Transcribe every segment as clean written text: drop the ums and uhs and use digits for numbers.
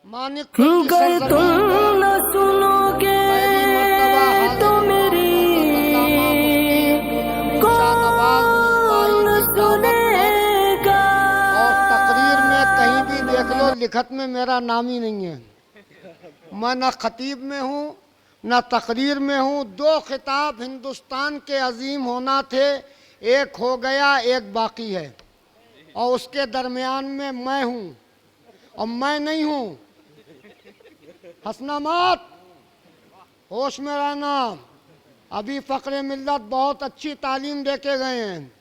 मानिकपुर की अगर तुम न सुनोगे तो मेरी कौन सुनेगा। और तकरीर में कहीं भी देख लो लिखत में मेरा नाम ही नहीं है। मैं न खतीब में हूँ न तकरीर में हूँ। दो खिताब हिंदुस्तान के अजीम होना थे, एक हो गया एक बाकी है और उसके दरमियान में मैं हूँ और मैं नहीं हूँ। हंसना मत, होश में रहना। अभी फ़क्र मिल्लत बहुत अच्छी तालीम दे के गए हैं।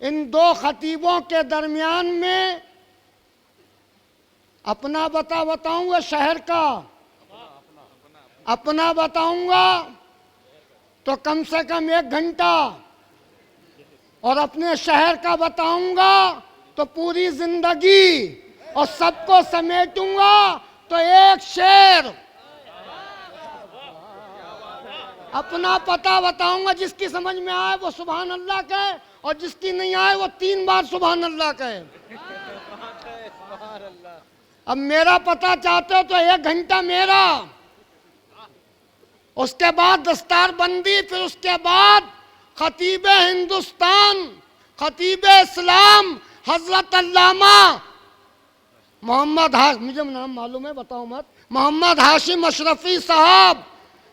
इन दो खतीबों के दरमियान में अपना बताऊंगा, शहर का अपना बताऊंगा तो कम से कम 1 घंटा, और अपने शहर का बताऊंगा तो पूरी जिंदगी, और सबको समेटूंगा तो 1 शेर। अपना पता बताऊंगा, जिसकी समझ में आए वो सुभान अल्लाह कहे और जिसकी नहीं आए वो 3 बार सुभान अल्लाह कहे। अब मेरा पता चाहते हो तो 1 घंटा मेरा, उसके बाद दस्तार बंदी, फिर उसके बाद खतीब हिंदुस्तान, खतीब इस्लाम हजरत अल्लामा मोहम्मद मुझे नाम मालूम है, बताओ मत, मोहम्मद हाशिम अशरफी साहब,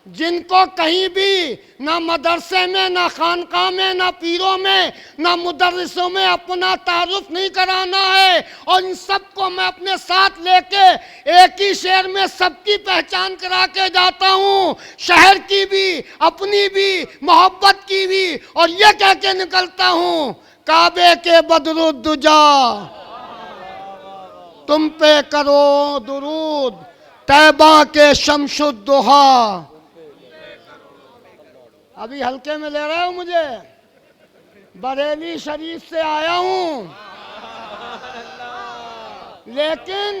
जिनको कहीं भी ना मदरसे में ना खानका में ना पीरों में ना मुदर्रिसों में अपना तारुफ नहीं कराना है। और इन सबको मैं अपने साथ लेके एक ही शेर में सबकी पहचान करा के जाता हूँ, शहर की भी अपनी भी मोहब्बत की भी, और ये कह के निकलता हूँ, काबे के बदरुद्दुजा तुम पे करो दुरूद, तैबा के शमशुद्दुहा। अभी हल्के में ले रहे हो मुझे, बरेली शरीफ से आया हूं, लेकिन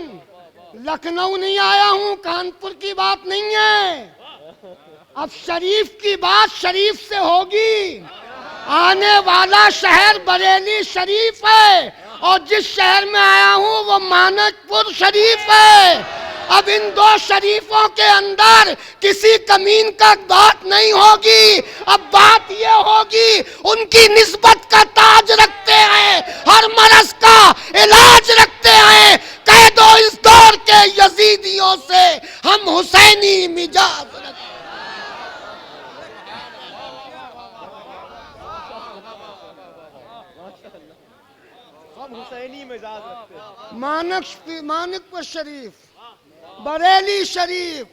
लखनऊ नहीं आया हूं, कानपुर की बात नहीं है। अब शरीफ की बात शरीफ से होगी। आने वाला शहर बरेली शरीफ है और जिस शहर में आया हूं वो मानिकपुर शरीफ है। अब इन दो शरीफों के अंदर किसी कमीन का बात नहीं होगी। अब बात ये होगी, उनकी निस्बत का ताज रखते हैं, हर मरज का इलाज रखते हैं। कह दो इस दौर के यजीदियों से हम हुसैनी मिजाज रखते हैं। हुसैनी मिजाज रखते हैं। मानिकपुर शरीफ, बरेली शरीफ,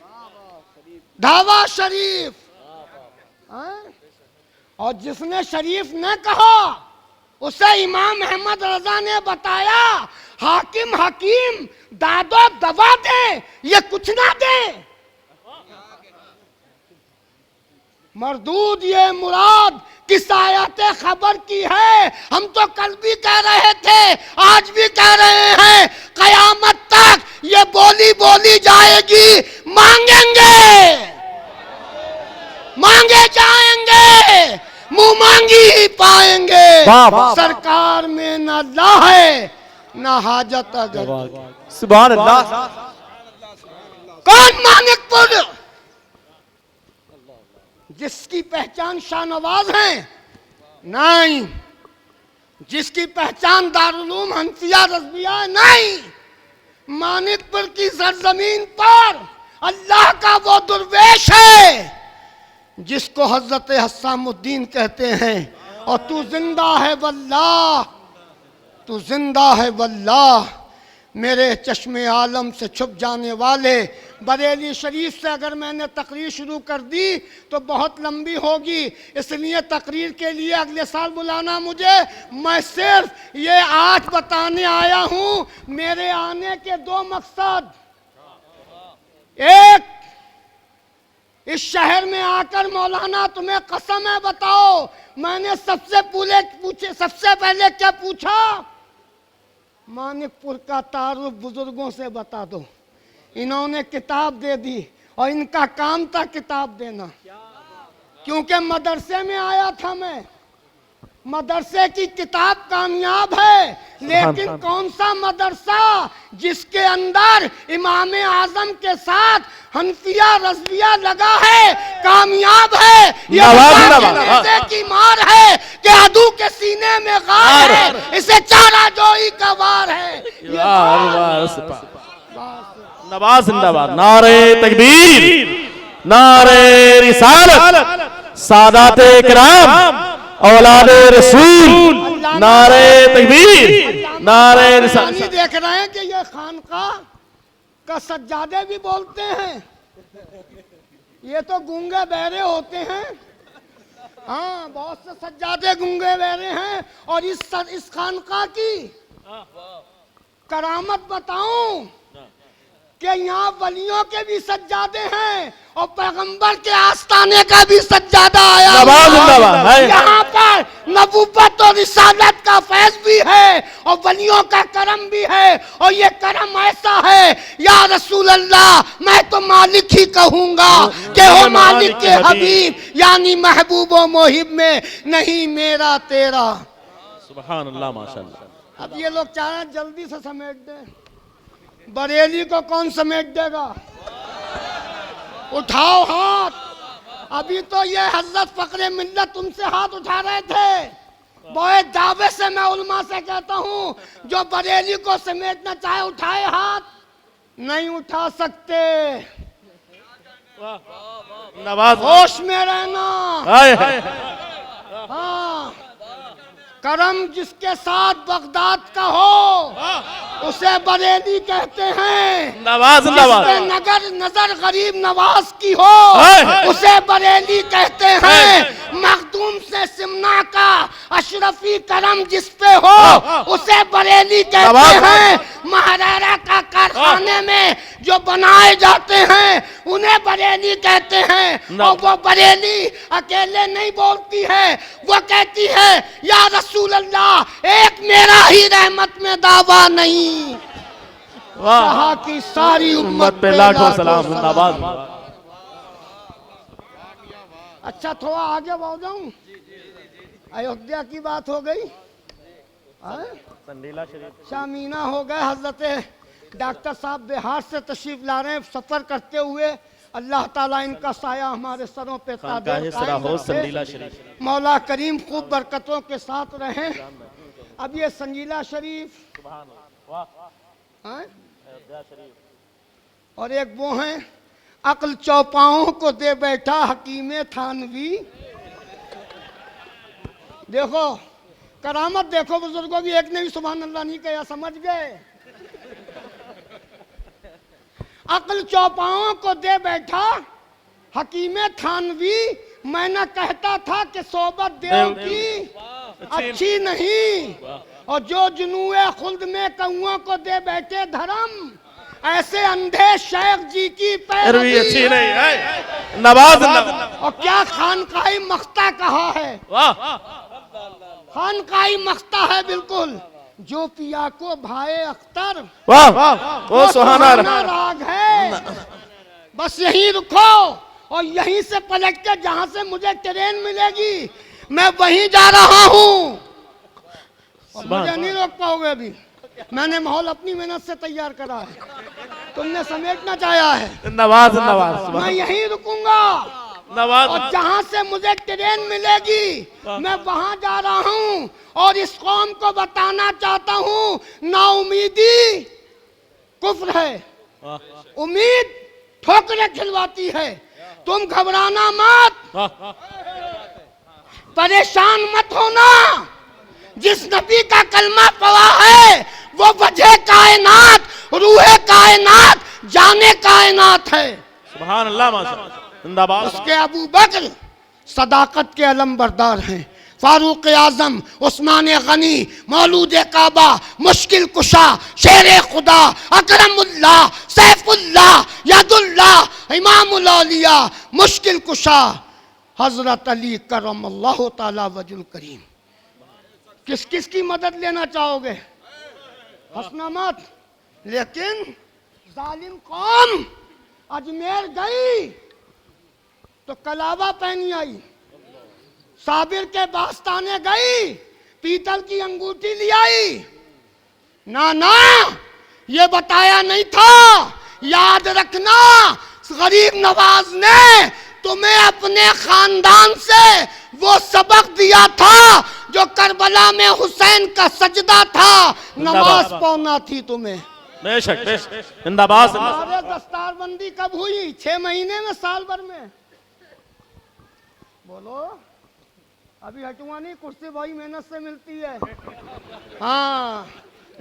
ढावा शरीफ, और जिसने शरीफ न कहा उसे इमाम अहमद रजा ने बताया, हाकिम हकीम दादो दवा दे ये कुछ ना दे, मरदूद ये मुराद किस आयत खबर की है। हम तो कल भी कह रहे थे, आज भी कह रहे हैं, कयामत तक ये बोली बोली जाएगी, मांगेंगे मांगे जाएंगे, मुंह मांगी ही पाएंगे। सरकार में न ला है न हाजत अगर। सुभान अल्लाह। कौन मानिकपुर जिसकी पहचान शाहनवाज है? नहीं। जिसकी पहचान दारुल हनफिया रज़विया? नहीं। मानिकपुर की सरजमीन पर अल्लाह का वो दुर्वेश है जिसको हजरत हस्सामुद्दीन कहते हैं, और तू जिंदा है वल्लाह, तू जिंदा है वल्लाह, मेरे चश्मे आलम से छुप जाने वाले। बरेली शरीफ से अगर मैंने तकरीर शुरू कर दी तो बहुत लंबी होगी, इसलिए तकरीर के लिए अगले साल बुलाना मुझे। मैं सिर्फ ये आज बताने आया हूँ, मेरे आने के 2 मकसद। एक, इस शहर में आकर मौलाना तुम्हें कसम है बताओ, मैंने सबसे पहले क्या पूछा? मानिकपुर का तारुफ बुजुर्गों से बता दो। इन्होंने किताब दे दी और इनका काम था किताब देना, क्योंकि मदरसे में आया था मैं, मदरसे की किताब कामयाब है, लेकिन कौन सा मदरसा जिसके अंदर इमाम आजम के साथ हनफिया रज़विया लगा है, कामयाब है। ये मदरसे की मार है कि अदू के सीने में गार है, इसे चारा जोई का वार है। नवाज जिंदाबाद, नारे तकबीर, नारे रिसालत, सादाते किराम, औलादे रसूल, नारे तकबीर, नारे रिसालत। देख रहे हैं कि ये खानका का सज्जादे भी बोलते हैं, ये तो गूंगे बहरे होते हैं। हाँ, बहुत से सज्जादे गूंगे बहरे हैं। और इस खानका की करामत बताऊं कि यहाँ वलियों के भी सज्जादे हैं और पैगंबर के आस्ताने का भी सज्जादा आया। यहाँ पर नबूवत और रिसालत का फैज भी है और वलियों का करम भी है। और ये करम ऐसा है, या रसूल अल्लाह, मैं तो मालिक ही कहूंगा कि हो मालिक के हबीब, यानी महबूब व मोहिब में नहीं मेरा तेरा। सुभान अल्लाह, माशाअल्लाह। अब ये लोग चाह रहे हैं जल्दी से समेट दें, बरेली को कौन समेट देगा? उठाओ हाथ। अभी तो ये हजरत फकरे मिल्लत तुमसे हाथ उठा रहे थे। बहुत दावे से मैं उलमा से कहता हूँ, जो बरेली को समेटना चाहे उठाए हाथ। नहीं उठा सकते, नवाज होश में रहना। हाँ, करम जिसके साथ बगदाद का हो उसे बरेली कहते हैं। नवाज नगर नजर गरीब नवाज की हो उसे बरेली कहते हैं। मखदूम से सिमना का अशरफी करम जिस पे हो उसे बरेली कहते हैं। महारारा का कारखाने में जो बनाए जाते हैं उन्हें बरेली कहते हैं। और वो बरेली अकेले नहीं बोलती है, वो कहती है या रसूल अल्लाह, एक मेरा ही रहमत में दावा नहीं, कहा कि सारी उम्मत पे लाखों सलाम। जिंदाबाद। अच्छा, थोड़ा आगे बढ़ जाऊं। अयोध्या की बात हो गई, शामीना हो गए। हजरत डॉक्टर साहब बिहार से तशरीफ ला रहे हैं सफर करते हुए। अल्लाह ताला इनका साया हमारे सरों पे मौला करीम खूब बरकतों के साथ रहें। अब ये संजीला शरीफ और एक वो हैं अक्ल चौपाओं को दे बैठा हकीमे थानवी। देखो करामत, देखो बुजुर्गों की, एक ने भी सुभान अल्लाह नहीं कहा, समझ गए? अक्ल चौपाओं को दे बैठा हकीमे थानवी। मैं न कहता था कि सोबत देव की अच्छी नहीं, और जो जुनूए खुल्द में कौओं को दे बैठे धर्म, ऐसे अंधे शेख जी की पैरवी अच्छी नहीं है। नवाज और क्या खानकाई मख्ता कहा है, खानकाई मख्ता है बिल्कुल। जो पिया को भाई अख्तर, वाह वाह, वो सुहाना राग है। बस यहीं रुको और यहीं से पलट के जहां से मुझे ट्रेन मिलेगी मैं वहीं जा रहा हूँ। और मुझे नहीं रोक पाओगे अभी, मैंने माहौल अपनी मेहनत से तैयार करा है, तुमने समेटना चाहा है। नवाज नवाज, मैं यहीं रुकूंगा नवाज। और जहां से मुझे ट्रेन मिलेगी मैं वहां जा रहा हूं। और इस कौम को बताना चाहता हूं, नाउमीदी कुफ्र है, उम्मीद ठोकरें खिलवाती है। तुम घबराना मत, परेशान मत होना। जिस नबी का कलमा पड़ा है वो वजह कायनात, रूहे कायनात, जाने कायनात है। सुभान अल्लाह, माशाअल्लाह, जिंदाबाद। उसके अबू बकर सदाकत के अलमबरदार हैं। फारूक आजम, उस्मान गनी, मौलूद काबा, मुश्किल कुशा, शेर खुदा, अकरमुल्लाह, सैफुल्लाह, यदुल्लाह, इमामुल औलिया, मुश्किल कुशा हजरत अली करमल्लाहु ताला वजुल करीम। किस किस की मदद लेना चाहोगे? हंसना मत। लेकिन जालिम कौम अजमेर गई तो कलावा पहनी आई, साबिर के बास्ताने गई, पीतल की अंगूठी ले आई। ना ना, ये बताया नहीं था। याद रखना, गरीब नवाज ने तुम्हें अपने खानदान से वो सबक दिया था जो करबला में हुसैन का सजदा था, नमाज पढ़ना थी तुम्हें। बेशक बेशक, जिंदाबाद जिंदाबाद। हमारे दस्तारबंदी कब हुई? 6 महीने में, साल भर में? बोलो, अभी हटुआ नहीं, कुर्सी बड़ी मेहनत से मिलती है। हाँ,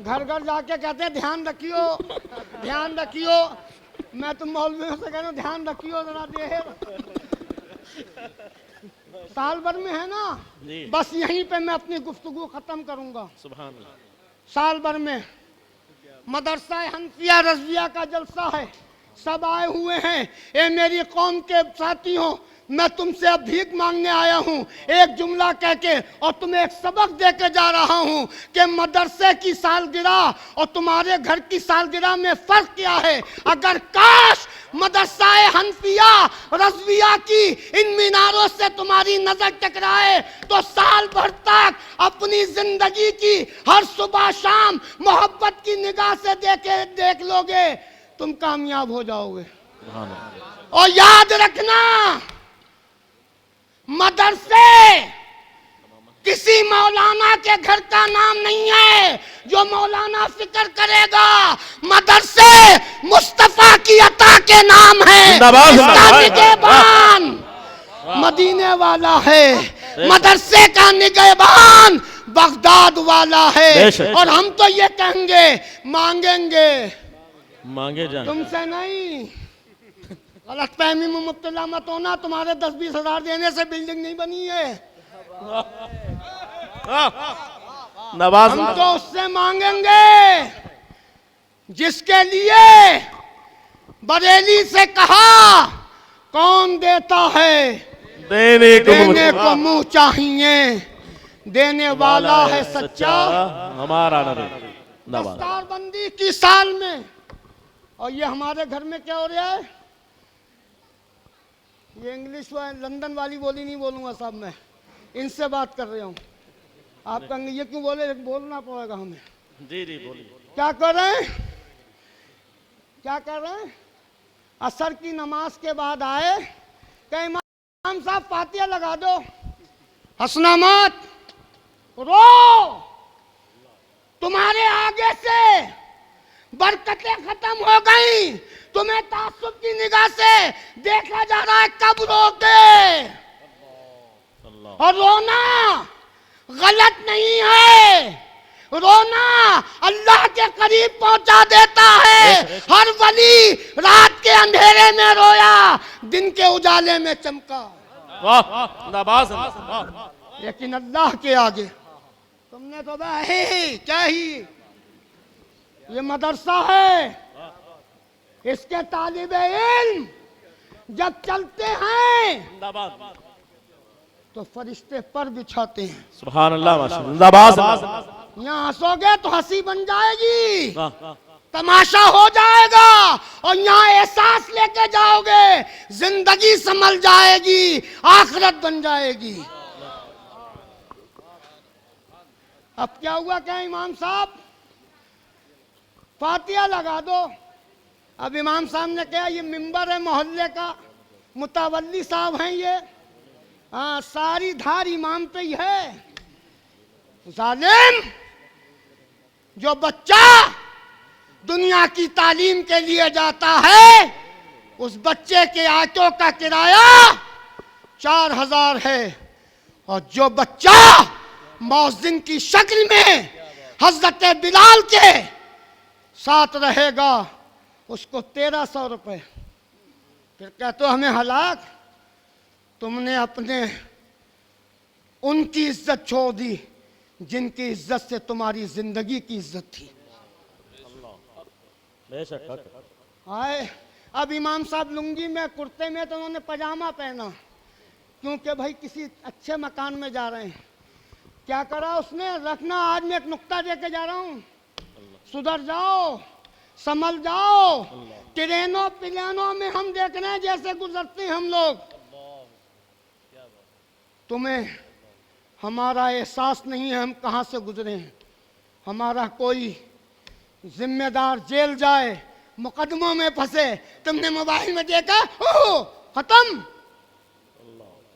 घर घर जाके कहते हैं ध्यान रखियो, ध्यान रखियो। मैं तो मौलवियों से कह रहा हूँ ध्यान रखियो जरा, देर साल भर में है ना। जी। बस यहीं पे मैं अपनी गुफ्तगू खत्म करूंगा। सुभान अल्लाह। साल भर में मदरसा हनफिया रज़विया का जलसा है, सब आए हुए हैं। ए मेरी कौम के साथियों, मैं तुमसे अब भीख मांगने आया हूँ, एक जुमला कह के, और तुम्हें एक सबक दे के जा रहा हूँ कि मदरसे की सालगिरह और तुम्हारे घर की सालगिरह में फर्क क्या है। अगर काश मदरसा हनफिया रज़विया की इन मीनारों से तुम्हारी नजर टकराए तो साल भर तक अपनी जिंदगी की हर सुबह शाम मोहब्बत की निगाह से देख लोगे, तुम कामयाब हो जाओगे। सुभान अल्लाह। और याद रखना, मदरसे किसी मौलाना के घर का नाम नहीं है जो मौलाना फिक्र करेगा। मदरसे मुस्तफा की अता के नाम है। जिंदाबाद, इसका जिंदाबाद। निगहबान मदीने वाला है, मदरसे का निगहबान बगदाद वाला है। बेशक। और हम तो ये कहेंगे, मांगेंगे मांगे जान। तुमसे नहीं। गलत फहमी में मुब्तला मत होना, तुम्हारे 10-20 हजार देने से बिल्डिंग नहीं बनी है। नवाज हम तो उससे मांगेंगे जिसके लिए बरेली से कहा कौन देता है, देने देने को को मुंह चाहिए, देने वाला है सच्चा हमारा नबी। नवाज दस्तारबंदी की साल में। और ये हमारे घर में क्या हो रहा है, ये इंग्लिश लंदन वाली बोली नहीं बोलूंगा साहब, मैं इनसे बात कर रहा हूँ। आप कहेंगे ये क्यों बोले, बोलना पड़ेगा हमें। जी जी बोलिए। क्या कर रहे हैं, क्या कर रहे हैं? असर की नमाज के बाद आए, कहे इमाम साहब फातिया लगा दो। हंसना मत, रो, तुम्हारे आगे से बरकतें खत्म हो गई, तुम्हें तासुब की निगाह से देखा जा रहा है, कब रोके। और रोना गलत नहीं है, रोना अल्लाह के करीब पहुंचा देता है। हर वली रात के अंधेरे में रोया, दिन के उजाले में चमका। वाह नवाज वाह। लेकिन अल्लाह के आगे तुमने तो है क्या ही, ये मदरसा है, इसके तालिबे इल्म जब चलते हैं तो फरिश्ते पर बिछाते हैं। सुभान अल्लाह माशाअल्लाह। जिंदाबाद। यहाँ हंसोगे तो हंसी बन जाएगी, वाह। तमाशा हो जाएगा, और यहाँ एहसास लेके जाओगे, जिंदगी संभल जाएगी, आखिरत बन जाएगी। अब क्या हुआ, क्या इमाम साहब फातिया लगा दो। अब इमाम साहब ने कहा ये मिंबर है मोहल्ले का, मुतवल्ली साहब हैं ये, हाँ सारी धार इमाम पे ही है। जालिम, जो बच्चा दुनिया की तालीम के लिए जाता है उस बच्चे के ऑटो का किराया 4000 है, और जो बच्चा मौजिन की शक्ल में हजरत बिलाल के साथ रहेगा उसको 1300 रुपये। फिर कहते हो हमें हलाक, तुमने अपने उनकी इज्जत छोड़ दी जिनकी इज्जत से तुम्हारी जिंदगी की इज्जत थी। आए अब इमाम साहब लुंगी में, कुर्ते में, तो उन्होंने पजामा पहना, क्योंकि भाई किसी अच्छे मकान में जा रहे हैं। क्या करा उसने, रखना आज मैं एक नुक्ता दे के जा रहा हूँ, सुधर जाओ, संभल जाओ। ट्रेनों प्लेनों में हम देख रहे हैं जैसे गुजरते हैं हम लोग, तुम्हें हमारा एहसास नहीं है हम कहाँ से गुजरे हैं। हमारा कोई जिम्मेदार जेल जाए, मुकदमों में फंसे, तुमने मोबाइल में देखा, ओह खत्म,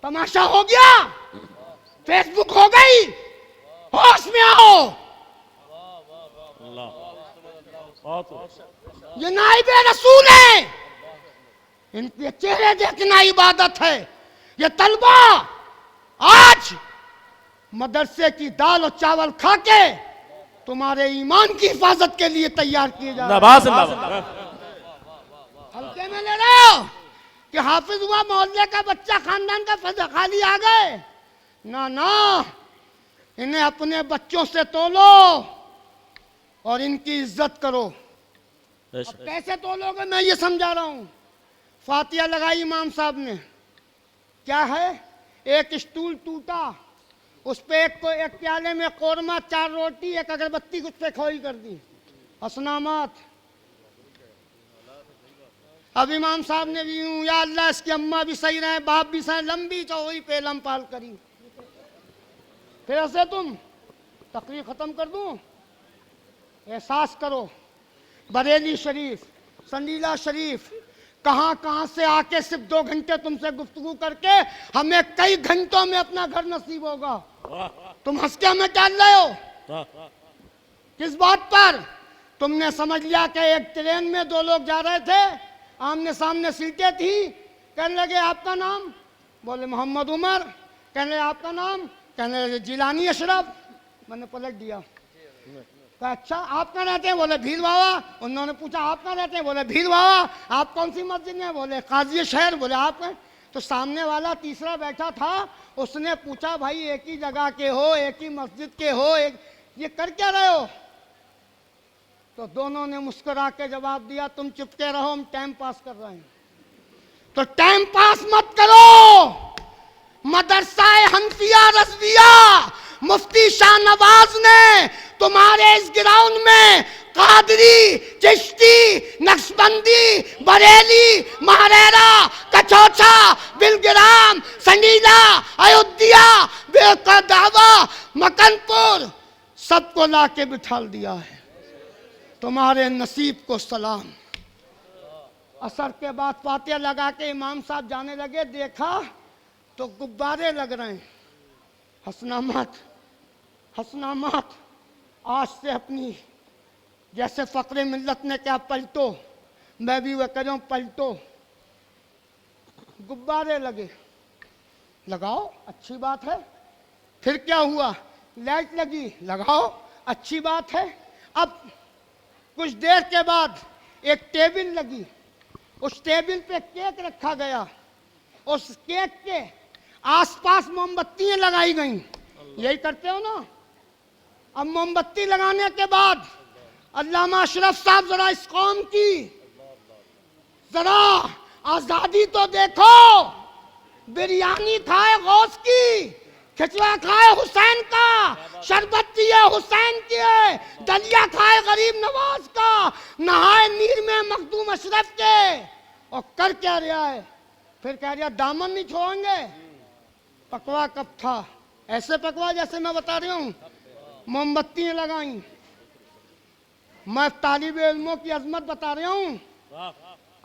तमाशा हो गया, फेसबुक हो गई, होश में आओ। अल्लाह बहुत ये नाइबे रसूल है, इनके चेहरे देखना इबादत है। ये तलबा आज मदरसे की दाल और चावल खा के तुम्हारे ईमान की हिफाजत के लिए तैयार किए जा रहे हैं। जिंदाबाद हल्के में ले रहे हो कि हाफिज हुआ मोहल्ले का बच्चा, खानदान का फर्ज खाली आ गए। ना ना, इन्हें अपने बच्चों से तोलो और इनकी इज्जत करो। अब कैसे तोलोगे मैं ये समझा रहा हूं। फातिया लगाई इमाम साहब ने, क्या है, एक स्टूल टूटा, उस पे एक प्याले में कोरमा, 4 रोटी, एक अगरबत्ती कुछ पे खोई कर दी, हसनामात। अब इमाम साहब ने भी यूं, या अल्लाह इसकी अम्मा भी सही रहे, बाप भी सही, लंबी चौड़ी पे लमपाल करी। फिर ऐसे तुम तकरीर खत्म कर दूं। एहसास करो, बरेली शरीफ, संडीला शरीफ, कहाँ कहाँ से आके सिर्फ 2 घंटे तुमसे गुफ्तगू करके हमें कई घंटों में अपना घर नसीब होगा। तुम हंस के हमें डाल रहे हो किस बात पर? तुमने समझ लिया कि एक ट्रेन में 2 लोग जा रहे थे, आमने सामने सीटें थी, कहने लगे आपका नाम, बोले मोहम्मद उमर, कहने लगे आपका नाम, कहने लगे जिलानी अशरफ। मैंने पलट दिया, कहा अच्छा आप कहाँ रहते हैं, बोले भील बाबा। उन्होंने पूछा आप कहाँ रहते हैं, बोले भील बाबा। आप कौन सी मस्जिद में, बोले काजी शहर। बोले आप कहाँ? तो सामने वाला तीसरा बैठा था, उसने पूछा भाई एक ही जगह के हो, एक ही मस्जिद के हो, ये कर क्या रहे हो? तो दोनों ने मुस्कुरा के जवाब दिया तुम चुपके रहो, हम टाइम पास कर रहे हैं। तो टाइम पास मत करो। मदरसा हनफिया रज़विया मुफ्ती शाहनवाज ने तुम्हारे इस ग्राउंड में कादरी, चिश्ती, नक्शबंदी, बरेली, महारेरा, कचौचा, बिलग्राम, संडीला, अयोध्या, बेकदावा, मकनपुर, सबको ला के बिठा दिया है। तुम्हारे नसीब को सलाम। असर के बाद फातिहा लगा के इमाम साहब जाने लगे, देखा तो गुब्बारे लग रहे हैं, हसनामात, हसनामात। आज से अपनी जैसे फ़क्रे मिल्लत ने क्या पलटो, मैं भी वह करूँ पलटो। गुब्बारे लगे, लगाओ अच्छी बात है। फिर क्या हुआ, लाइट लगी, लगाओ अच्छी बात है। अब कुछ देर के बाद एक टेबल लगी, उस टेबल पे केक रखा गया, उस केक के आसपास मोमबत्तियां लगाई गईं। यही करते हो ना। अब मोमबत्ती लगाने के बाद अल्लामा अशरफ साहब जरा इस कौम की जरा आजादी तो देखो। बिरयानी खाए गौस की, खिचड़ा खाए हुसैन का, शरबत पिए हुसैन के, दलिया खाए गरीब नवाज का, नहाए नीर में मखदूम अशरफ के। और कर क्या रहा है, फिर कह रहा दामन नहीं छोड़ेंगे। पकवा कब था, ऐसे पकवा जैसे मैं बता रही हूँ, मोमबत्तियां लगाई। मैं तालिब इल्मों की अजमत बता रहा हूँ,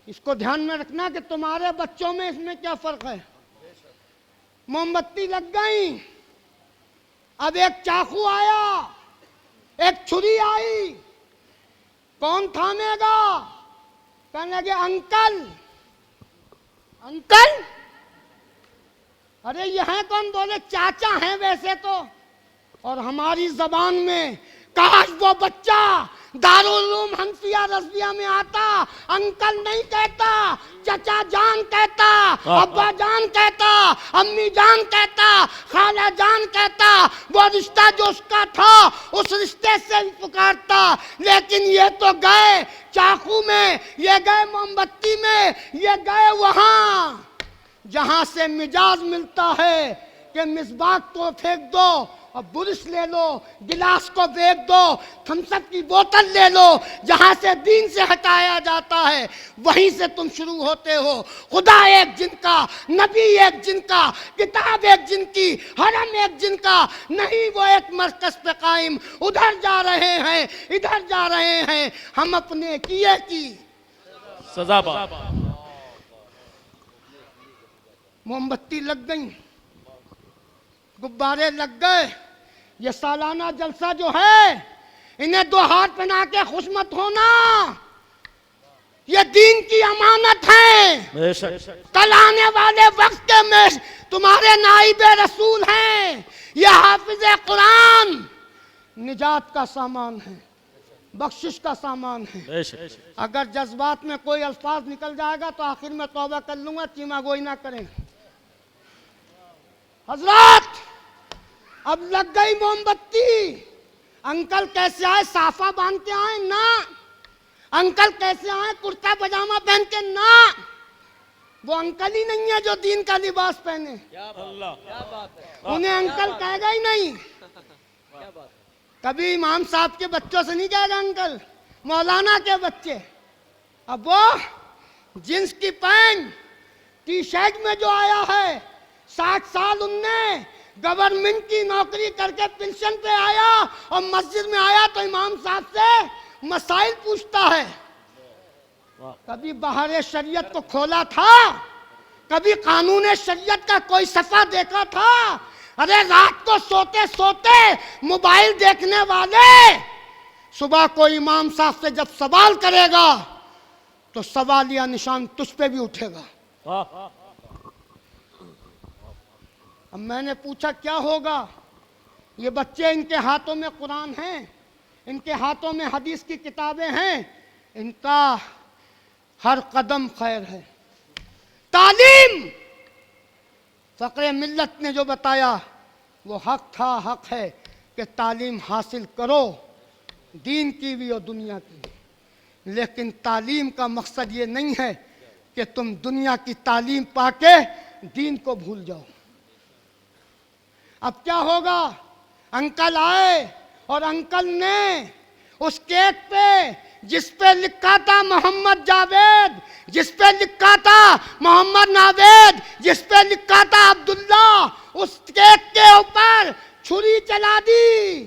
इसको ध्यान में रखना कि तुम्हारे बच्चों में इसमें क्या फर्क है। मोमबत्ती लग गई, अब एक चाकू आया, एक छुरी आई, कौन थामेगा? कहने लगे अंकल। अंकल, अरे ये हैं कौन? बोले चाचा हैं वैसे तो। और हमारी जबान में काश वो बच्चा दारुल उलूम हनफिया रज़विया में आता, अंकल नहीं कहता, चचा जान कहता, अब्बा जान कहता, अम्मी जान कहता, खाला जान कहता। वो रिश्ता जो उसका था उस रिश्ते से पुकारता। लेकिन ये तो गए चाकू में, ये गए मोमबत्ती में, ये गए वहां जहां से मिजाज मिलता है। कि मिसबाक को फेंक दो और बुरुश ले लो, गिलास को फेंक दो, थम्सअप की बोतल ले लो, जहां से दीन से हटाया जाता है वहीं से तुम शुरू होते हो। खुदा एक जिनका, नबी एक जिनका, किताब एक जिनकी, हरम एक जिनका, नहीं वो एक मरकज पे कायम। उधर जा रहे हैं, इधर जा रहे हैं, हम अपने किए की सजा। मोमबत्ती लग गई, गुब्बारे लग गए। ये सालाना जलसा जो है, इन्हें दो हाथ पहना के खुश मत होना। ये दीन की अमानत है। कल आने वाले वक्त के में तुम्हारे नाइबे रसूल हैं। ये हाफिज़े कुरान निजात का सामान है, बख्शिश का सामान है। अगर जज्बात में कोई अल्फाज निकल जाएगा तो आखिर में तौबा कर लूंगा, चीमा गोई ना करें। हजरत अब लग गई मोमबत्ती। अंकल कैसे आए, साफा बांध के आए ना। अंकल कैसे आए, कुर्ता पजामा पहन के ना। वो अंकल ही नहीं है जो दीन का लिबास पहने। उन्हें अंकल कहेगा ही नहीं। कभी इमाम साहब के बच्चों से नहीं कहेगा अंकल, मौलाना के बच्चे। अब वो जींस की पैंट टी शर्ट में जो आया है, 60 साल उनने गवर्नमेंट की नौकरी करके पेंशन पे आया और मस्जिद में आया तो इमाम साहब से मसाइल पूछता है। कभी बहारे शरीयत को खोला था, कभी कानून शरीयत का कोई सफा देखा था? अरे रात को सोते सोते मोबाइल देखने वाले, सुबह को इमाम साहब से जब सवाल करेगा तो सवालिया निशान तुझ पे भी उठेगा। अब मैंने पूछा क्या होगा? ये बच्चे, इनके हाथों में कुरान है, इनके हाथों में हदीस की किताबें हैं, इनका हर कदम खैर है। तालीम, फ़क़्रे मिल्लत ने जो बताया वो हक था, हक है कि तालीम हासिल करो, दीन की भी और दुनिया की भी। लेकिन तालीम का मकसद ये नहीं है कि तुम दुनिया की तालीम पाके दीन को भूल जाओ। अब क्या होगा? अंकल आए और अंकल ने उस केक पे जिस पे लिखा था मोहम्मद जावेद, जिस पे लिखा था मोहम्मद नावेद, जिस पे लिखा था अब्दुल्ला, उस केक के ऊपर छुरी चला दी।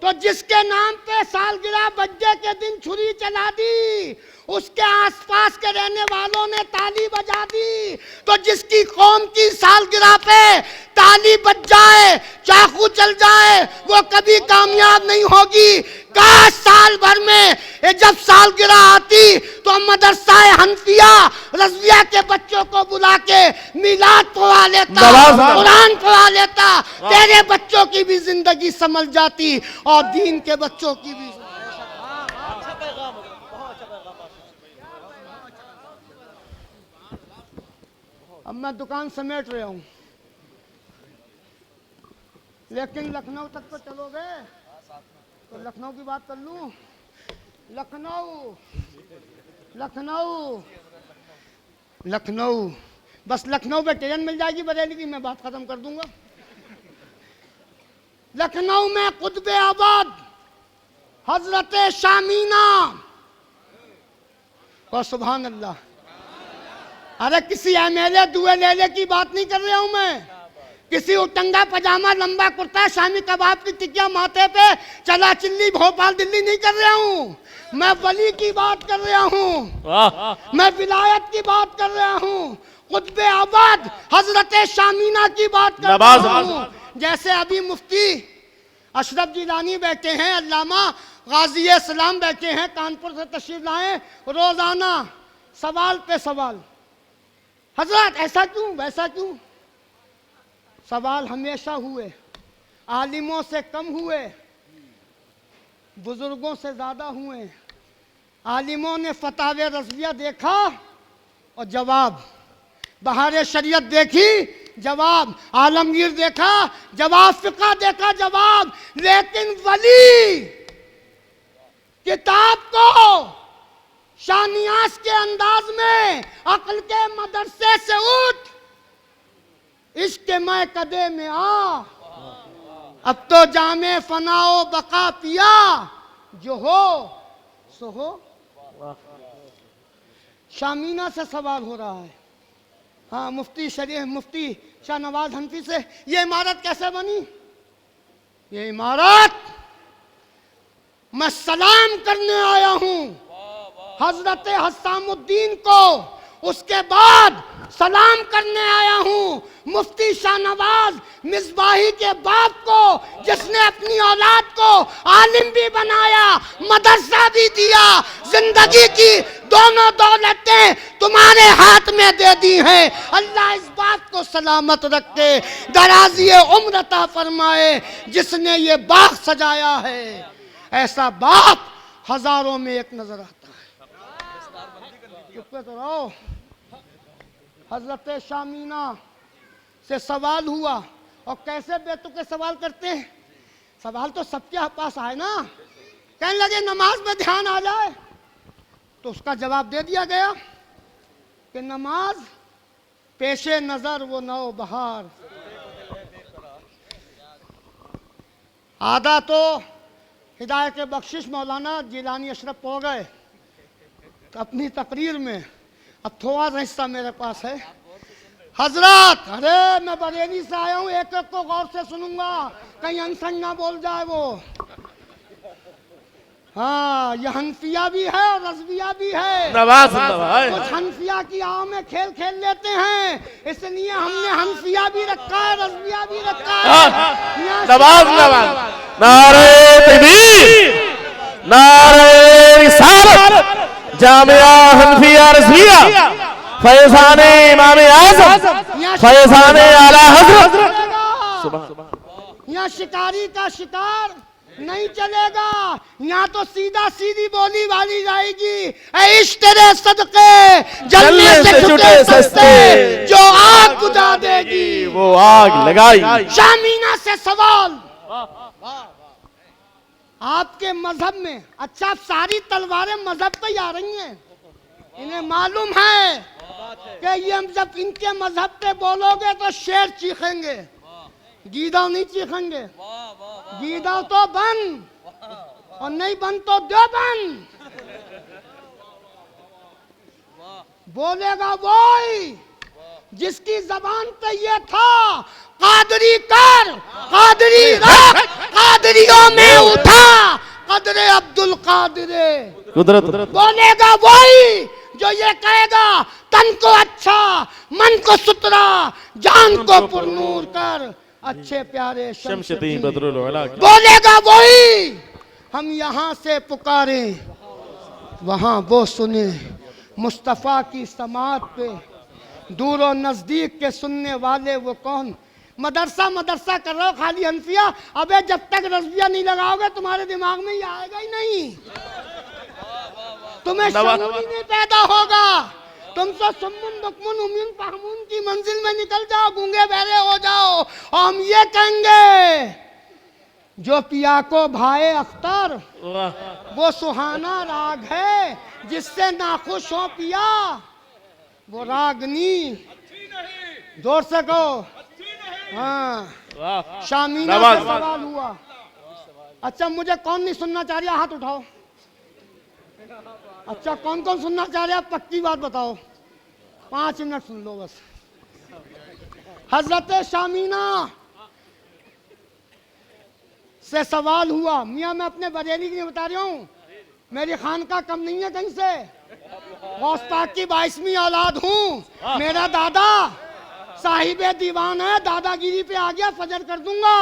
तो जिसके नाम पे सालगिरह बर्थडे के दिन छुरी चला दी, उसके आसपास के रहने वालों ने ताली बजा दी। तो जिसकी कौम की सालगिरह पे ताली बज जाए, चाकू चल जाए, वो कभी कामयाब नहीं होगी। काश साल भर में जब सालगिरह आती तो मदरसा हनफिया रज़विया के बच्चों को बुला के मिलाद पढ़ा लेता, कुरान पढ़ा लेता, तेरे बच्चों की भी जिंदगी संभल जाती और दीन के बच्चों की भी। अब मैं दुकान समेट रहा हूं, लेकिन लखनऊ तक तो चलोगे तो लखनऊ की बात कर लूं। लखनऊ लखनऊ लखनऊ, बस लखनऊ में ट्रेन मिल जाएगी बरेली की, मैं बात खत्म कर दूंगा। लखनऊ में कुतुब आबाद हजरत शामीना और सुभान अल्लाह। अरे किसी एमएलए दुए लेले की बात नहीं कर रहा हूं मैं, किसी उटंगा पजामा लंबा कुर्ता शामी कबाब की टिकिया माथे पे चला चिल्ली भोपाल दिल्ली नहीं कर रहा हूं। मैं वली की बात कर रहा हूं, मैं विलायत की बात कर रहा हूं, कुतुब आबाद हजरत शामीना की बात कर रहा हूं। जैसे अभी मुफ्ती अशरफ जिलानी बैठे हैं, अल्लामा गाजी सलाम बैठे हैं, कानपुर से तशरीफ लाए, रोजाना सवाल पे सवाल। हजरत ऐसा क्यों, वैसा क्यों? सवाल हमेशा हुए, आलिमों से कम हुए, बुजुर्गों से ज्यादा हुए। आलिमों ने फतावे रज़विया देखा और जवाब, बहारे शरीयत देखी जवाब, आलमगीर देखा जवाब, फिक़ा देखा जवाब। लेकिन वली किताब को शानियास के अंदाज में अक्ल के मदरसे से उठ इश्क मैं कदे में आ, अब तो जामे फनाओ बका पिया, जो हो सो हो। शामीना से सवाल हो रहा है, हाँ, मुफ्ती शाहनवाज हनफी से, ये इमारत कैसे बनी? ये इमारत मैं सलाम करने आया हूं हजरत हसामुद्दीन को, उसके बाद सलाम करने आया हूं मुफ्ती शाहनवाज मिसबाही के बाप को, जिसने अपनी औलाद को आलिम भी बनाया, मदरसा भी दिया, जिंदगी की दोनों दौलतें तुम्हारे हाथ में दे दी हैं। अल्लाह इस बात को सलामत रखे, दराज़ी उम्र अता फरमाए, जिसने ये बाग सजाया है। ऐसा बाप हजारों में एक नजर आता है। चुप तो रहो। हजरत शामीना से सवाल हुआ, और कैसे बेतुके सवाल करते हैं, सवाल तो सबके पास आए ना। कहने लगे नमाज में ध्यान आ जाए, तो उसका जवाब दे दिया गया कि नमाज पेशे नजर वो नौ बहार। आधा तो हिदायत के बख्शिश मौलाना जिलानी अशरफ हो गए अपनी तकरीर में, अब थोड़ा सा हिस्सा मेरे पास है। हजरत, अरे मैं बरेली से आया हूँ, एक एक को गौर से सुनूंगा, कहीं अनसन ना बोल जाए वो। हाँ, ये हनफिया भी है और रज़विया भी है। कुछ हनफिया की आव में खेल खेल लेते हैं, इसलिए हमने हनफिया भी रखा है, रज़विया भी रखा है। नारे तकबीर, नारे रिसालत, जामिया हनफिया रज़विया, फैज़ाने इमाम आज़म, फैज़ाने आला हज़रत। यहाँ शिकारी का शिकार नहीं चलेगा, यहाँ तो सीधा सीधी बोली वाली जाएगी। ऐ इश्क तेरे सदके जलने से छूटे सस्ते, जो आग बुझा देगी वो आग लगाई। शामीना से सवाल, आपके मजहब में, अच्छा आप सारी तलवारें मजहब पे ही आ रही हैं, इन्हें मालूम है कि ये हम जब इनके मजहब पे बोलोगे तो शेर चीखेंगे, गीदड़ नहीं चीखेंगे। गीदड़ तो बन, और नहीं बन तो दो बन। बोलेगा वही जिसकी जबान पे ये था, कादरी कर, कादरी रख, कादरियों में उठा कदरे अब्दुल कादिरे। कुदरत बोलेगा वही जो ये कहेगा, तन को अच्छा, मन को सुतरा, जान को पुरनूर कर, अच्छे प्यारे शमशदी बदरुल उला। बोलेगा वही हम यहाँ से पुकारे, वहाँ वो सुने, मुस्तफ़ा की समात पे दूर और नजदीक के सुनने वाले वो कौन। मदरसा मदरसा कर रहे हो खाली हनफिया, अबे जब तक रज़विया नहीं लगाओगे तुम्हारे दिमाग में ये आएगा ही नहीं, तुम्हें शऊर ही नहीं पैदा होगा। तुम तो सुम्मुन बुकमुन उम्युन फहमुन की मंजिल में निकल जाओ, गूंगे बहरे हो जाओ। और हम ये कहेंगे जो पिया को भाए अख्तर वो सुहाना राग है, जिससे नाखुश हो पिया वो रागनी। जोर से कहो। हाँ, शामीना से सवाल हुआ। अच्छा, मुझे कौन नहीं सुनना चाह रहा, हाथ उठाओ। अच्छा, कौन कौन सुनना चाह रहे हैं, पक्की बात बताओ, 5 मिनट सुन लो बस। हजरत शामीना से सवाल हुआ। मियाँ मैं अपने बरेली की नहीं बता रहा हूँ, मेरी खानका कम नहीं है कहीं से, गौस पाक की 22वीं औलाद हूँ। मेरा दादा साहिबे दीवान है, दादागिरी पे आ गया फजर कर दूंगा।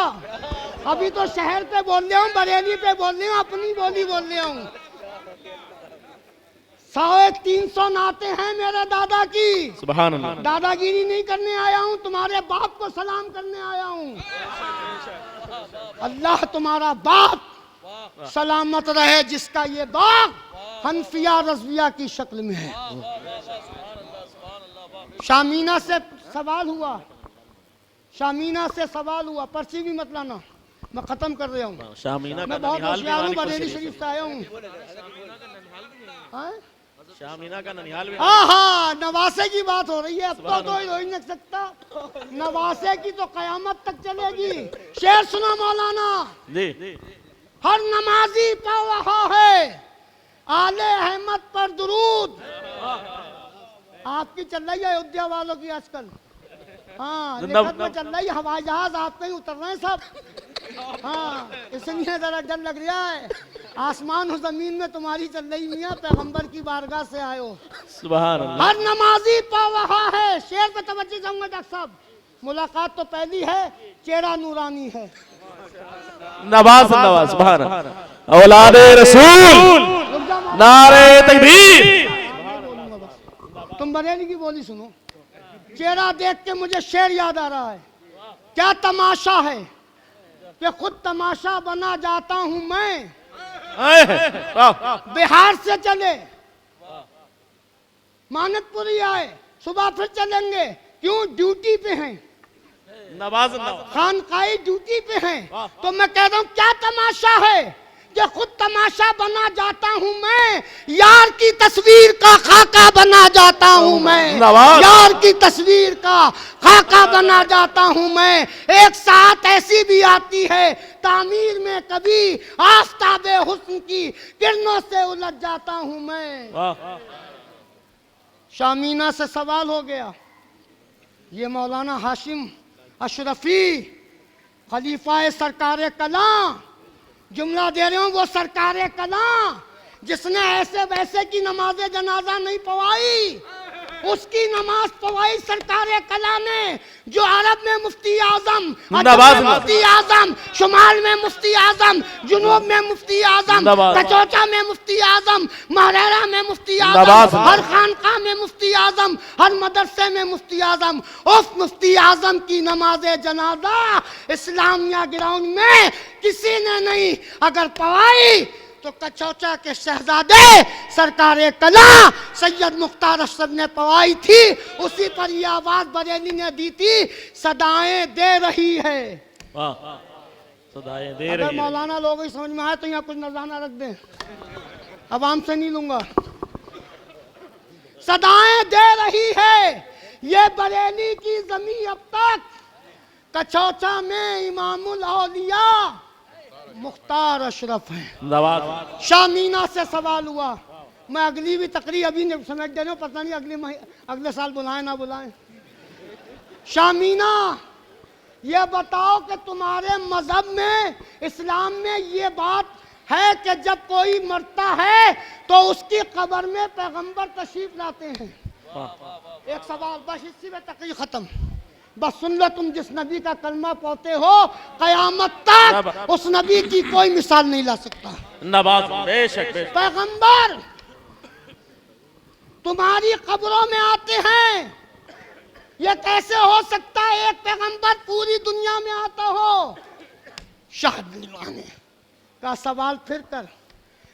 अभी तो शहर पे बोल रहा हूँ, बरेली पे बोल रहा हूँ, अपनी बोली बोल रहा हूँ। 350 नाते हैं मेरे दादा की। सुभान अल्लाह। दादागिरी नहीं करने आया हूँ, तुम्हारे बाप को सलाम करने आया हूँ। अल्लाह तुम्हारा बाप सलामत रहे, जिसका ये बाप हनफिया रज़विया की शक्ल में है। शामीना से सवाल हुआ, शामीना से सवाल हुआ, पर्ची भी मत लाना, मैं खत्म कर रहा हूँ। शामीना मैं बहुत होशियार हूँ, बरेली शरीफ से आया हूँ। शामीना का ननिहाल में। हाँ हाँ, नवासे की बात हो रही है, अब तो कोई हो ही नहीं सकता। नवासे की तो कयामत तक चलेगी। शेर सुनो मौलाना, जी हर नमाजी पढ़ रहा है आले अहमद पर दुरूद। आपकी चल रही है अयोध्या वालों की आजकल। हाँ, लिखत में चल रही है, हवाई जहाज आप कहीं उतर रहे हैं सब। हाँ, इसलिए जरा डर लग रहा है। आसमान और जमीन में तुम्हारी चल रही मियाँ, पैगंबर की बारगाह से आए हो। सुभान अल्लाह। हर नमाजी पढ़ रहा है। शेर पे तवज्जो दूंगा डॉक्टर साहब। मुलाकात तो पहली है, चेहरा नूरानी है। नवाज नवाज सुभान अल्लाह। औलादे रसूल, नारे तकबीर। तुम बरेली की बोली सुनो। चेहरा देख के मुझे शेर याद आ रहा है। क्या तमाशा है कि खुद तमाशा बना जाता हूं मैं। बिहार से चले, मानकपुरी आए, सुबह फिर चलेंगे। क्यों? ड्यूटी पे हैं, नवाज खानकाई ड्यूटी पे हैं। तो मैं कह रहा हूं क्या तमाशा है कि खुद तमाशा बना जाता हूं मैं। यार की तस्वीर का खाका बना जाता हूं मैं। यार की तस्वीर का खाका बना जाता हूं मैं। एक साथ ऐसी भी आती है तामीर में, कभी आफताबे हुस्न की किरणों से उलझ जाता हूं मैं। शामीना से सवाल हो गया। ये मौलाना हाशिम अशरफी खलीफा सरकार कलां जुमला दे रहे हूं। वो सरकार कलां जिसने ऐसे वैसे की नमाज जनाजा नहीं पढ़ाई, उसकी नमाज पढ़ाई सरकार कलां ने। जो अरब में मुफ्ती आजम, मुफ्ती आजम, शुमाल में मुफ्ती आजम, जुनूब में मुफ्ती आजम, कचौचा में मुफ्ती आजम, महरेरा में मुफ्ती आजम, हर खानका में मुफ्ती आजम, हर मदरसे में मुफ्ती आजम। उस मुफ्ती आजम की नमाज जनाजा इस्लामिया ग्राउंड में किसी ने नहीं अगर पढ़ाई तो कचौचा के शहजादे सरकार कलां सैयद मुख्तार अशरफ ने पढ़ाई थी। उसी पर यह आवाज बरेली ने दी थी, सदाएं दे रही है। सदाएं दे अगर रही है। मौलाना लोग ही समझ में आए तो यहाँ कुछ नजराना रख दें, अवाम से नहीं लूंगा। सदाएं दे रही है ये बरेली की जमीन अब तक। कचौचा में इमामुल औलिया मुख्तार अशरफ है। शामीना से सवाल हुआ। मैं अगली भी तकरीर अभी नहीं समझ दे रहा हूँ, पता नहीं अगले साल बुलाएं ना बुलाएं। शामीना, ये बताओ कि तुम्हारे मजहब में, इस्लाम में ये बात है कि जब कोई मरता है तो उसकी कब्र में पैगंबर तशरीफ लाते हैं। एक सवाल बस, इसी में तकरीर खत्म। बस सुन लो, तुम जिस नबी का कलमा पढ़ते हो कयामत तक उस नबी की कोई मिसाल नहीं ला सकता। नवाज बेशक बेशक। पैगंबर तुम्हारी कब्रों में आते हैं, यह कैसे हो सकता है एक पैगंबर पूरी दुनिया में आता हो। शाह दिलवाने का सवाल फिर कर।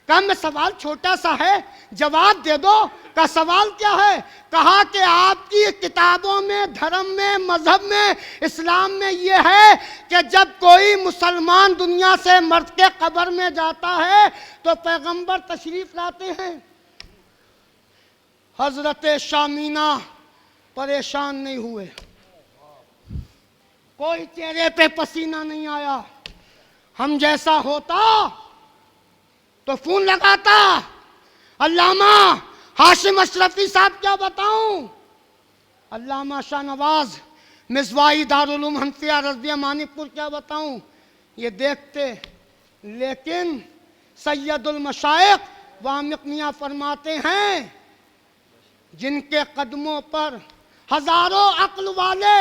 कहा मैं सवाल छोटा सा है, जवाब दे दो। का सवाल क्या है? कहा कि आपकी किताबों में, धर्म में, मजहब में, इस्लाम में ये है कि जब कोई मुसलमान दुनिया से मर के कब्र में जाता है तो पैगंबर तशरीफ लाते हैं। हजरत शामीना परेशान नहीं हुए, कोई चेहरे पे पसीना नहीं आया। हम जैसा होता तो फोन लगाता। अल्लामा हाशिम अशरफी साहब क्या बताऊं, अल्लामा शाहनवाज मिज़वाई दारुल उलूम हनफिया रज़विया मानिकपुर क्या बताऊं, ये देखते। लेकिन सैयदुल मशाइख वामिक मियां फरमाते हैं, जिनके कदमों पर हजारों अक्ल वाले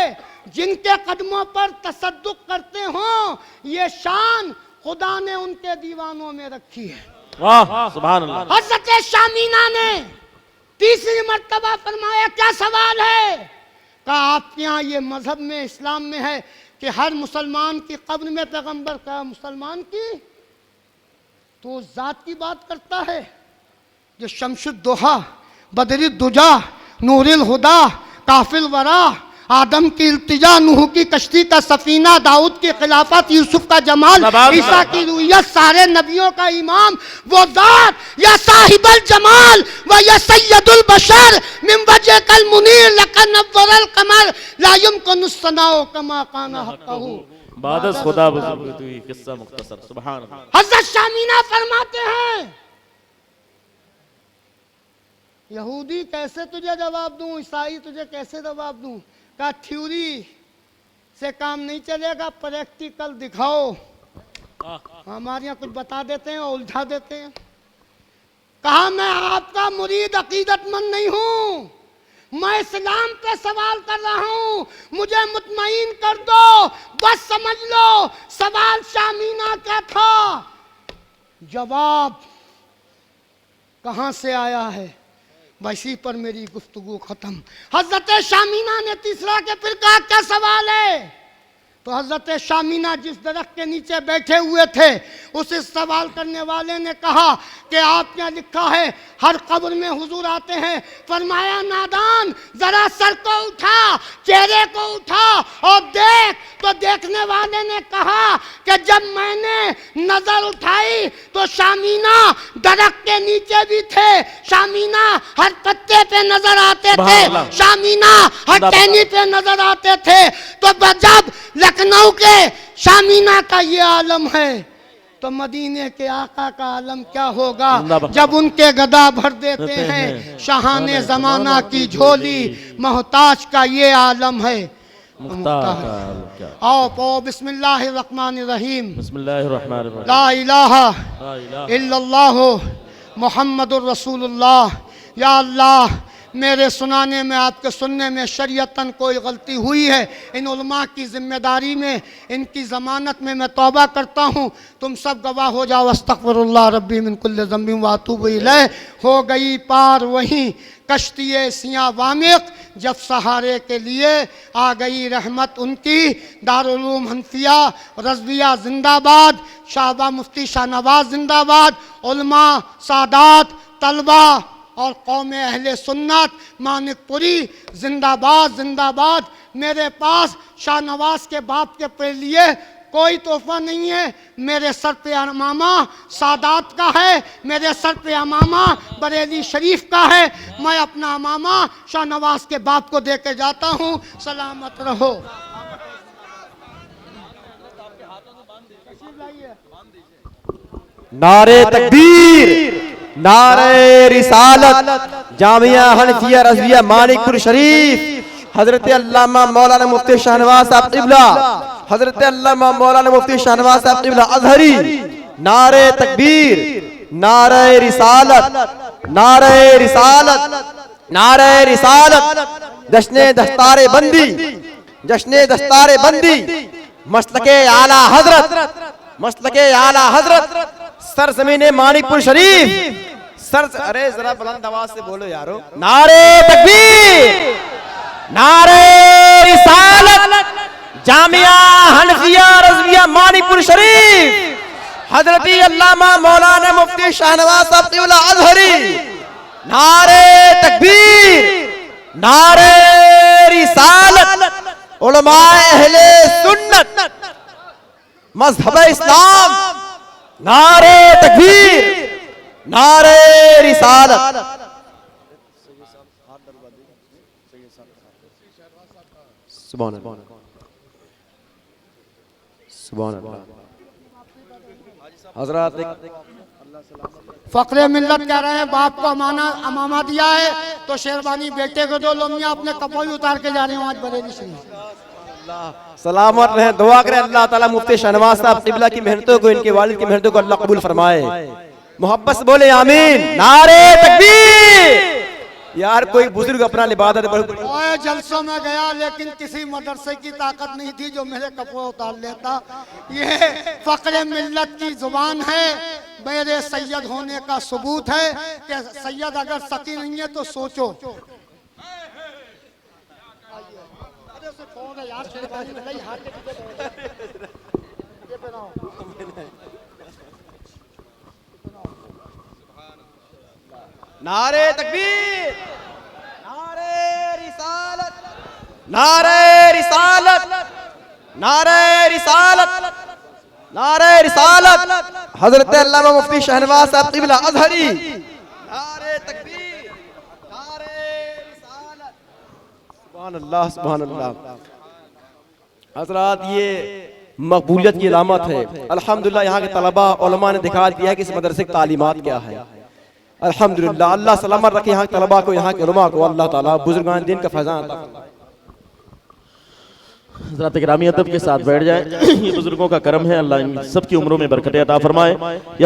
जिनके कदमों पर तसद्दुक करते हों, ये शान खुदा ने उनके दीवानों में रखी है। वाह सुभान अल्लाह। हज़रत शामीना ने तीसरी मर्तबा फरमाया, क्या सवाल है? कहा आपके यहाँ ये मजहब में, इस्लाम में है कि हर मुसलमान की कब्र में पैगंबर का। मुसलमान की तो उस जात की बात करता है जो शमशुद्दोहा, बदरी दुजा, नूरिल हुदा, काफिल वरा, आदम की इल्तिजा, नूह की कश्ती का सफीना, दाऊद की खिलाफत, यूसुफ का जमाल, ईसा की रूयत, सारे नबियों का इमाम, वो ज़ात या साहिबल जमाल व या सैयदुल बशर मिन वजह कल मुनीर लकन नव्वरल कमर ला युमकिनु सनाओ कमा काना हक़हू। बादस खुदा बुजुर्ग तू ही किस्सा मुख्तसर सुभान अल्लाह। हज़रत शामीना फरमाते हैं, यहूदी कैसे तुझे जवाब दूं, ईसाई तुझे कैसे जवाब दूं? का थ्योरी से काम नहीं चलेगा, प्रैक्टिकल दिखाओ। हमारे यहाँ कुछ बता देते हैं और उलझा देते हैं। कहा मैं आपका मुरीद अकीदतमंद नहीं हूं, मैं इस्लाम पे सवाल कर रहा हूं, मुझे मुतमईन कर दो, बस समझ लो सवाल शामीना का था, जवाब कहां से आया है, वैसी पर मेरी गुफ्तगू खत्म। हजरत शामीना ने तीसरा के फिर कहा क्या सवाल है? तो हजरत शामीना जिस दरख्त के नीचे बैठे हुए थे, उसे सवाल करने वाले ने कहा कि आप क्या लिखा है हर कब्र में हुजूर आते हैं। फरमाया नादान जरा सर को उठा, चेहरे को उठा और देख। तो देखने वाले ने कहा कि जब मैंने नजर उठाई तो शामीना दरख्त के नीचे भी थे, शामीना हर पत्ते पे नजर आते थे, शामीना हर टहनी पे नजर आते थे। तो जब लखनऊ के शामीना का ये आलम है तो मदीने के आका का आलम क्या होगा जब उनके गदा भर देते हैं शाहाने जमाना की झोली, मोहताज का ये आलम है। आओ पो बिस्मिल्लाहिर्रहमानिर्रहीम, बिस्मिल्लाहिर्रहमानिर्रहीम, ला इलाहा इल्लल्लाहु मुहम्मदुर रसूलुल्लाह। या अल्लाह मेरे सुनाने में, आपके सुनने में शरीयतन कोई गलती हुई है, इन उलमा की जिम्मेदारी में, इनकी ज़मानत में मैं तौबा करता हूँ, तुम सब गवाह हो जाओ। अस्तगफिरुल्लाह रब्बी मिन कुल्लि ज़ंबिन व अतूबु इलैह। हो गई पार वहीं कश्तिए सिया वामिक, जब सहारे के लिए आ गई रहमत उनकी। दारुल उलूम हनफिया रज़विया जिंदाबाद, शाहबा मुफ्ती शाहनवाज जिंदाबाद, उलमा सादात तलबा और कौम अहले सुन्नत मानिकपुरी जिंदाबाद जिंदाबाद। मेरे पास शाहनवाज के बाप के लिए कोई तोहफा नहीं है, मेरे सर पे अमामा सादात का है, मेरे सर पे अमामा बरेली शरीफ का है। मैं अपना अमामा शाहनवाज के बाप को दे के जाता हूँ। सलामत रहो। नारे तकबीर, नारे रिसालत, जामिया हनफिया रज़विया मानिकपुर शरीफ, हजरत अल्लामा मौलाना मुफ्ती शाहनवाज साहब क़िबला, हजरत अल्लामा मौलाना मुफ्ती शाहनवाज साहब क़िबला अज़हरी। नारे तकबीर, नारे रिसालत, नारे रिसालत, नारे रिसालत। जश्ने दस्तारे बंदी, जश्ने दस्तारे बंदी, मसलके आला हजरत, मसलके आला हजरत, सरजमीने मानिकपुर शरीफ, सर। अरे जरा बुलंद आवाज से बोलो यारो। नारे तकबीर, नारे रिसालत, जामिया हनफिया रज़विया मानिकपुर शरीफ, हजरत अल्लामा मौलाना मुफ्ती शाहनवाज साहब क़िबला अज़हरी। नारे तकबीर, नारे रिसालत, उलमाए अहले सुन्नत मज़हब इस्लाम। नारे तकबीर, नारे रिसालत। सुभान अल्लाह, सुभान अल्लाह। हजरत फकरे मिल्लत कह रहे हैं बाप को अमामा दिया है तो शेरवानी बेटे को दो। लोमिया अपने कपड़े उतार के जा रहे हैं आज बरेली शरीफ। सलामत रहे, दुआ करें अल्लाह ताला मुफ्ती शाहनवाज साहब क़िबला की मेहनतों को, इनके वालिद की मेहनतों को अल्लाह कबूल फरमाए। मोहब्बत से बोले आमीन। नारे तकबीर। यार कोई बुजुर्ग अपना इबादत ओए जलसों में गया लेकिन किसी मदरसे की ताकत नहीं थी जो मेरे कपड़े उतार लेता। ये फकरे मिल्लत की जुबान है, मेरे सैयद होने का सबूत है कि सैयद अगर सती नहीं है तो सोचो। नारे तकबीर, नारे रिसालत, नारे रिसालत, नारे रिसालत, नारे रिसालत। हजरत अल्लामा मुफ्ती शहनवाज साहब क़िबला अज़हरी, नारे तकबीर, नारे रिसालत। सुभान अल्लाह, सुभान अल्लाह। हजरात, ये मकबूलियत की अलामत है। अल्हम्दुलिल्लाह यहाँ के तलबा उलमा ने दिखा दिया है कि इस मदरसे की तालीमात क्या है। अल्हम्दुलिल्लाह, अल्लाह सलामत रखे यहाँ के तलबा को, यहाँ के उलमा को। अल्लाह ताला बुजुर्गान दिन का फैज़ान अता फरमाए। हज़रात गिरामी अदब के साथ बैठ जाए। ये बुजुर्गों का करम है, अल्लाह इन सबकी उम्रों में बरकतें अता फरमाए।